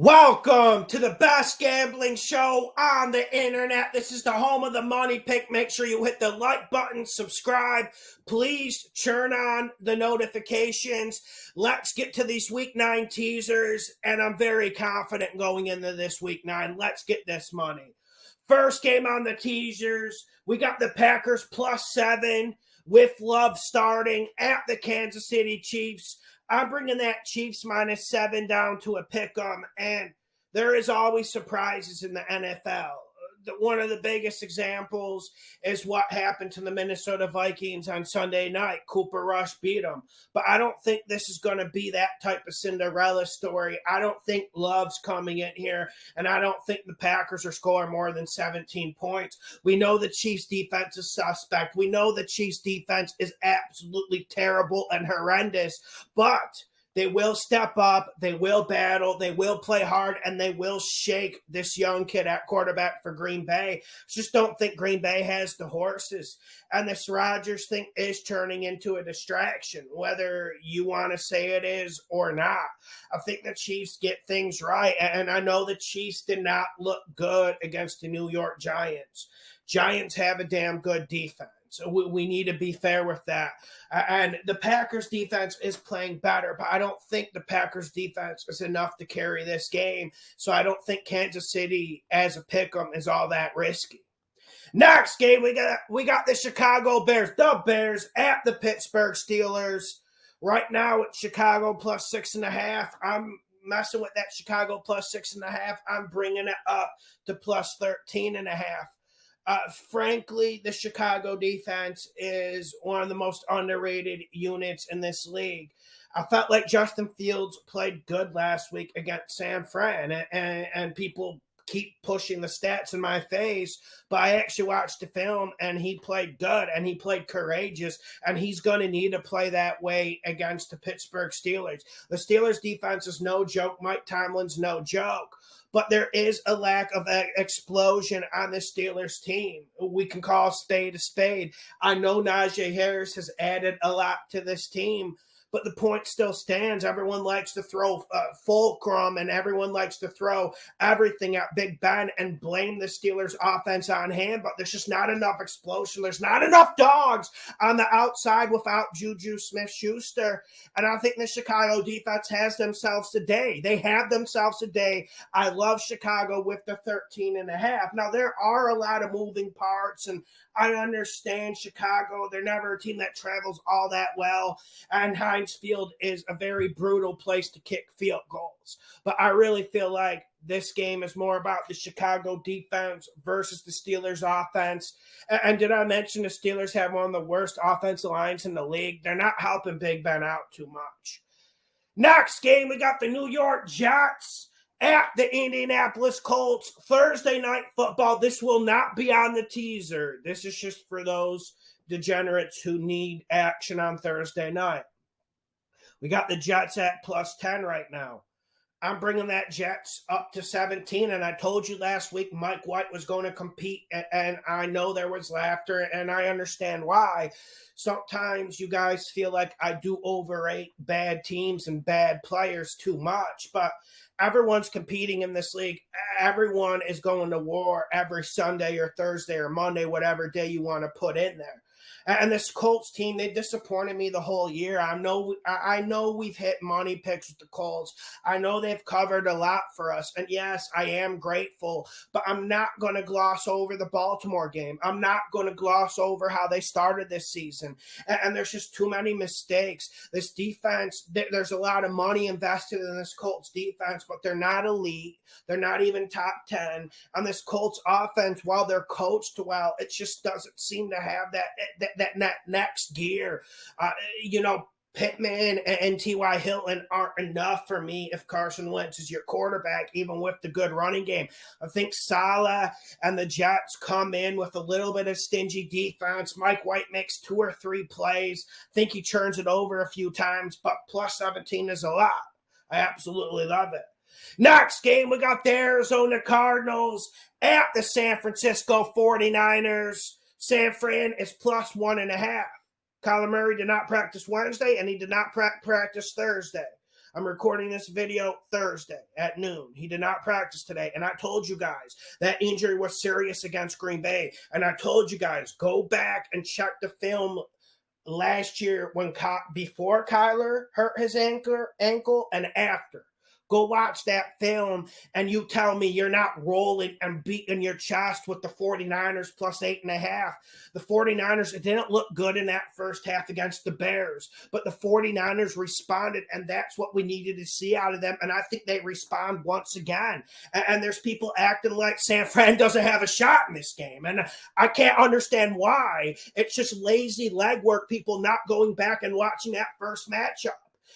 Welcome to the best gambling show on the internet. This is the home of the money pick. Make sure you hit the like button, subscribe. Please turn on the notifications. Let's get to these week 9 teasers, and I'm very confident going into this week 9. Let's get this money. First game on the teasers, we got the Packers +7 with Love starting at the Kansas City Chiefs. I'm bringing that Chiefs -7 down to a pick'em, and there is always surprises in the NFL. One of the biggest examples is what happened to the Minnesota Vikings on Sunday night. Cooper Rush beat them. But I don't think this is going to be that type of Cinderella story. I don't think Love's coming in here, and I don't think the Packers are scoring more than 17 points. We know the Chiefs' defense is suspect. We know the Chiefs' defense is absolutely terrible and horrendous, but they will step up, they will battle, they will play hard, and they will shake this young kid at quarterback for Green Bay. Just don't think Green Bay has the horses. And this Rodgers thing is turning into a distraction, whether you want to say it is or not. I think the Chiefs get things right, and I know the Chiefs did not look good against the New York Giants. Giants have a damn good defense. So we need to be fair with that. And the Packers defense is playing better, but I don't think the Packers defense is enough to carry this game. So I don't think Kansas City as a pick'em is all that risky. Next game, we got the Chicago Bears. The Bears at the Pittsburgh Steelers. Right now it's Chicago +6.5. I'm messing with that Chicago +6.5. I'm bringing it up to +13.5. Frankly, the Chicago defense is one of the most underrated units in this league. I felt like Justin Fields played good last week against San Fran, and people keep pushing the stats in my face, but I actually watched the film, and he played good, and he played courageous, and he's going to need to play that way against the Pittsburgh Steelers. The Steelers defense is no joke. Mike Tomlin's no joke. But there is a lack of explosion on the Steelers team. We can call a spade. I know Najee Harris has added a lot to this team, but the point still stands. Everyone likes to throw Fulcrum, and everyone likes to throw everything at Big Ben and blame the Steelers' offense on him, but there's just not enough explosion. There's not enough dogs on the outside without Juju Smith-Schuster, and I think the Chicago defense has themselves a day. They have themselves a day. I love Chicago with the 13.5. Now, there are a lot of moving parts, and I understand Chicago. They're never a team that travels all that well, and Heinz Field is a very brutal place to kick field goals. But I really feel like this game is more about the Chicago defense versus the Steelers offense. And did I mention the Steelers have one of the worst offensive lines in the league? They're not helping Big Ben out too much. Next game, we got the New York Jets at the Indianapolis Colts. Thursday night football. This will not be on the teaser. This is just for those degenerates who need action on Thursday night. We got the Jets at +10 right now. I'm bringing that Jets up to 17, and I told you last week Mike White was going to compete, and I know there was laughter, and I understand why. Sometimes you guys feel like I do overrate bad teams and bad players too much, but everyone's competing in this league. Everyone is going to war every Sunday or Thursday or Monday, whatever day you want to put in there. And this Colts team, they disappointed me the whole year. I know we've hit money picks with the Colts. I know they've covered a lot for us. And yes, I am grateful, but I'm not going to gloss over the Baltimore game. I'm not going to gloss over how they started this season. And there's just too many mistakes. This defense, there's a lot of money invested in this Colts defense, but they're not elite. They're not even top 10. And this Colts offense, while they're coached well, it just doesn't seem to have that next gear. Pittman and T.Y. Hilton aren't enough for me if Carson Wentz is your quarterback, even with the good running game. I think Saleh and the Jets come in with a little bit of stingy defense. Mike White makes 2 or 3 plays. I think he turns it over a few times, but +17 is a lot. I absolutely love it. Next game, we got the Arizona Cardinals at the San Francisco 49ers. San Fran is +1.5. Kyler Murray did not practice Wednesday, and he did not practice Thursday. I'm recording this video Thursday at noon. He did not practice today. And I told you guys that injury was serious against Green Bay. And I told you guys, go back and check the film last year when before Kyler hurt his ankle and after. Go watch that film and you tell me you're not rolling and beating your chest with the 49ers plus 8.5. The 49ers, it didn't look good in that first half against the Bears, but the 49ers responded, and that's what we needed to see out of them. And I think they respond once again. And there's people acting like San Fran doesn't have a shot in this game. And I can't understand why. It's just lazy legwork, people not going back and watching that first matchup.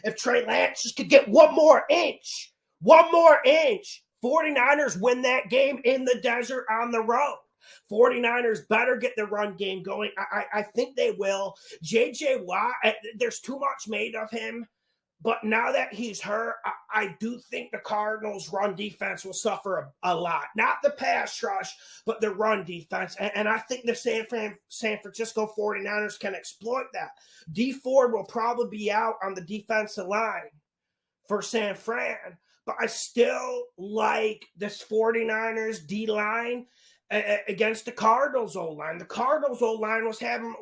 If Trey Lance just could get one more inch, 49ers win that game in the desert on the road. 49ers better get the run game going. I think they will. J.J. Watt, there's too much made of him. But now that he's hurt, I do think the Cardinals' run defense will suffer a lot. Not the pass rush, but the run defense. And I think the San Francisco 49ers can exploit that. D Ford will probably be out on the defensive line for San Fran. But I still like this 49ers D-line against the Cardinals O-line. The Cardinals O-line was having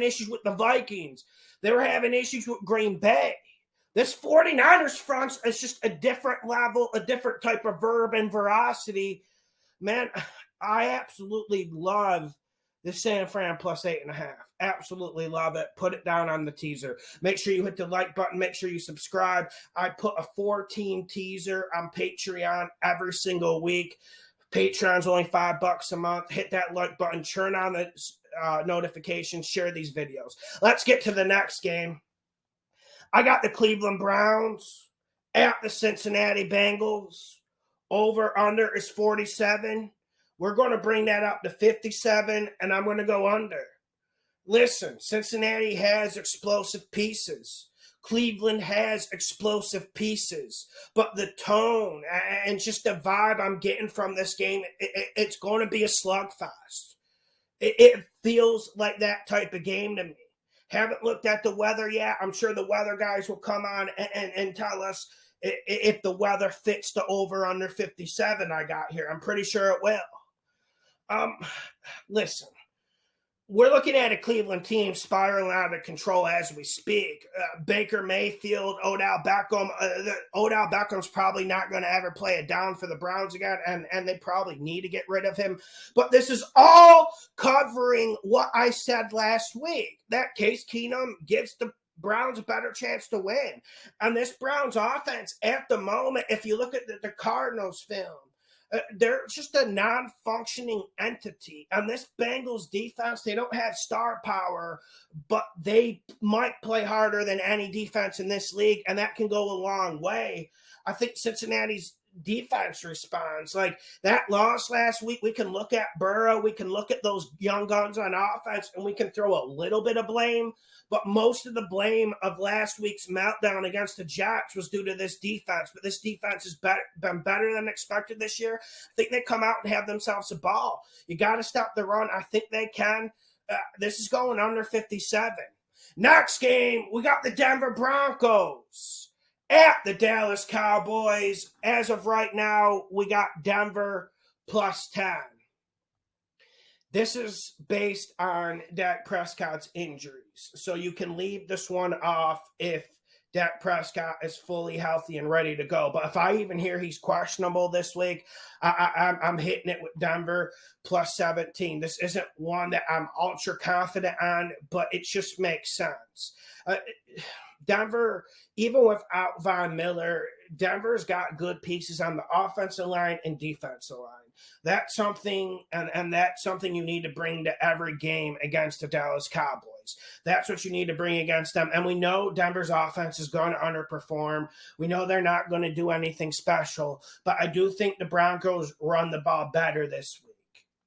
issues with the Vikings. They were having issues with Green Bay. This 49ers front is just a different level, a different type of verb and veracity. Man, I absolutely love the San Fran plus 8.5. Absolutely love it. Put it down on the teaser. Make sure you hit the like button. Make sure you subscribe. I put a 4-team teaser on Patreon every single week. Patreon's only $5 a month. Hit that like button. Turn on the notifications. Share these videos. Let's get to the next game. I got the Cleveland Browns at the Cincinnati Bengals. Over under is 47. We're going to bring that up to 57, and I'm going to go under. Listen, Cincinnati has explosive pieces. Cleveland has explosive pieces. But the tone and just the vibe I'm getting from this game, it's going to be a slugfest. It feels like that type of game to me. Haven't looked at the weather yet. I'm sure the weather guys will come on and tell us if the weather fits the over under 57 I got here. I'm pretty sure it will. Listen, we're looking at a Cleveland team spiraling out of control as we speak. Baker Mayfield, Odell Beckham. Odell Beckham's probably not going to ever play it down for the Browns again, and they probably need to get rid of him. But this is all covering what I said last week, that Case Keenum gives the Browns a better chance to win. And this Browns offense at the moment, if you look at the Cardinals film, they're just a non-functioning entity. And this Bengals defense, they don't have star power, but they might play harder than any defense in this league, and that can go a long way. I think Cincinnati's defense responds. Like that loss last week, we can look at Burrow, we can look at those young guns on offense, and we can throw a little bit of blame. But most of the blame of last week's meltdown against the Jets was due to this defense. But this defense has been better than expected this year. I think they come out and have themselves a ball. You got to stop the run. I think they can. This is going under 57. Next game, we got the Denver Broncos at the Dallas Cowboys. As of right now, we got Denver plus 10. This is based on Dak Prescott's injuries. So you can leave this one off if Dak Prescott is fully healthy and ready to go. But if I even hear he's questionable this week, I'm hitting it with Denver plus 17. This isn't one that I'm ultra confident on, but it just makes sense. Denver, even without Von Miller, Denver's got good pieces on the offensive line and defensive line. That's something, and that's something you need to bring to every game against the Dallas Cowboys. That's what you need to bring against them. And we know Denver's offense is going to underperform. We know they're not going to do anything special. But I do think the Broncos run the ball better this week.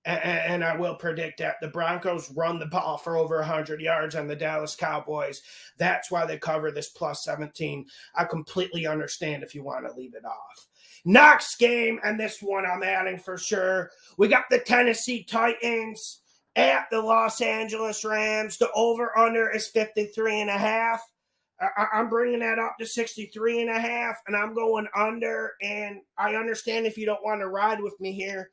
And I will predict that the Broncos run the ball for over 100 yards on the Dallas Cowboys. That's why they cover this plus 17. I completely understand if you want to leave it off. Next game, and this one I'm adding for sure. We got the Tennessee Titans at the Los Angeles Rams. The over-under is 53.5. I'm bringing that up to 63.5, and I'm going under. And I understand if you don't want to ride with me here,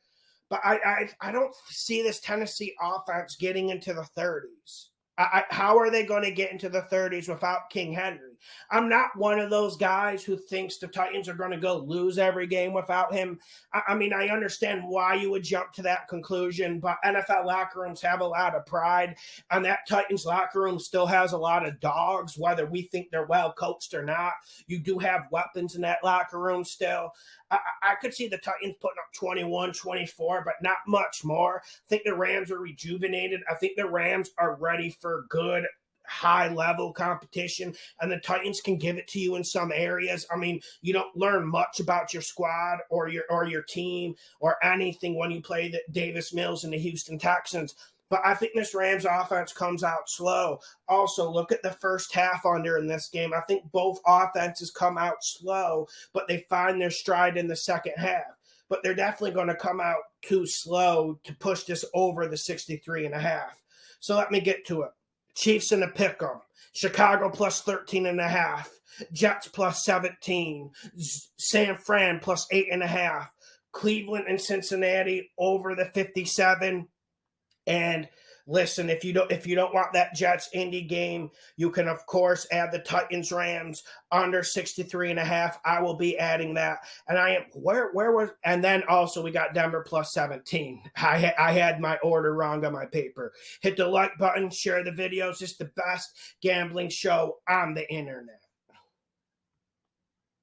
but I don't see this Tennessee offense getting into the 30s. How are they going to get into the 30s without King Henry? I'm not one of those guys who thinks the Titans are going to go lose every game without him. I mean, I understand why you would jump to that conclusion, but NFL locker rooms have a lot of pride, and that Titans locker room still has a lot of dogs, whether we think they're well coached or not. You do have weapons in that locker room still. I could see the Titans putting up 21, 24, but not much more. I think the Rams are rejuvenated. I think the Rams are ready for good high-level competition, and the Titans can give it to you in some areas. I mean, you don't learn much about your squad or your team or anything when you play the Davis Mills and the Houston Texans. But I think this Rams offense comes out slow. Also, look at the first half under in this game. I think both offenses come out slow, but they find their stride in the second half. But they're definitely going to come out too slow to push this over the 63.5. So let me get to it. Chiefs in a pick'em. Chicago plus 13.5. Jets plus 17. San Fran plus 8.5. Cleveland and Cincinnati over the 57. And listen, if you don't want that Jets Indy game, you can of course add the Titans Rams under 63.5. I will be adding that. And I am where was, and then also we got Denver plus 17. I had my order wrong on my paper. Hit the like button, share the videos. It's the best gambling show on the internet.